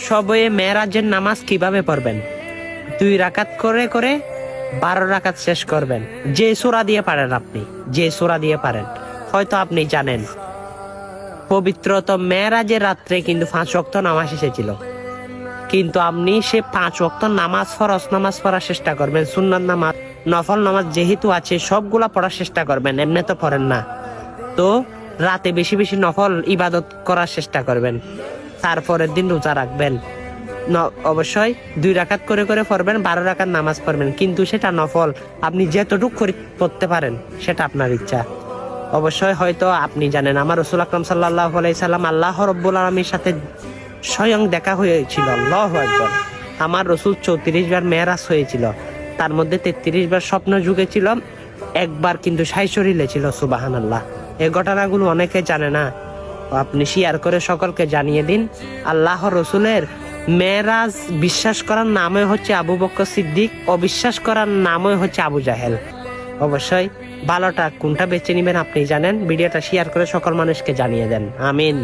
সবে মেরাজের নামাজ কিভাবে পড়বেন? 2 রাকাত করে করে 12 রাকাত শেষ করবেন। যে সূরা দিয়ে পারেন, আপনি যে সূরা দিয়ে পারেন। হয়তো আপনি জানেন পবিত্রত মেরাজের রাত্রে কিন্তু 5 ওয়াক্ত নামাজ এসেছিল, কিন্তু আপনি সে 5 ওয়াক্ত নামাজ, ফরজ নামাজ পড়ার চেষ্টা করবেন। সুন্নাত নামাজ, নফল নামাজ যেহেতু আছে সবগুলা পড়ার চেষ্টা করবেন। এমনি তো পড়েন না, তো রাতে বেশি বেশি নফল ইবাদত করার চেষ্টা করবেন। তারপরের দিন রোজা রাখবেন। অবশ্যই 2 রাকাত করে করে পড়বেন, 12 রাকাত নামাজ পড়বেন, কিন্তু সেটা নফল। আপনি যতটুকু পড়তে পারেন সেটা আপনার ইচ্ছা। অবশ্যই হয়তো আপনি জানেন আমার রাসূল আকরাম সাল্লাল্লাহু আলাইহি সাল্লাম আল্লাহ রাব্বুল আলামিনের সাথে স্বয়ং দেখা হয়েছিল। আল্লাহু আকবার। আমার রাসূল 34 বার মেরাজ হয়েছিল, তার মধ্যে 33 বার স্বপ্ন যুগে ছিল, একবার কিন্তু সাইশরীলে ছিল। সুবহানাল্লাহ। এই ঘটনাগুলো অনেকে জানে না, আপনি শেয়ার করে সকলকে জানিয়ে দিন। আল্লাহ রসুলের মেরাজ বিশ্বাস করার নামই হচ্ছে আবু বকর সিদ্দিক, অবিশ্বাস করার নামই হচ্ছে আবু জাহেল। অবশ্যই ভালোটা কোনটা বেছে নেবেন আপনি জানেন। ভিডিওটা শেয়ার করে সকল মানুষকে জানিয়ে দেন। আমিন।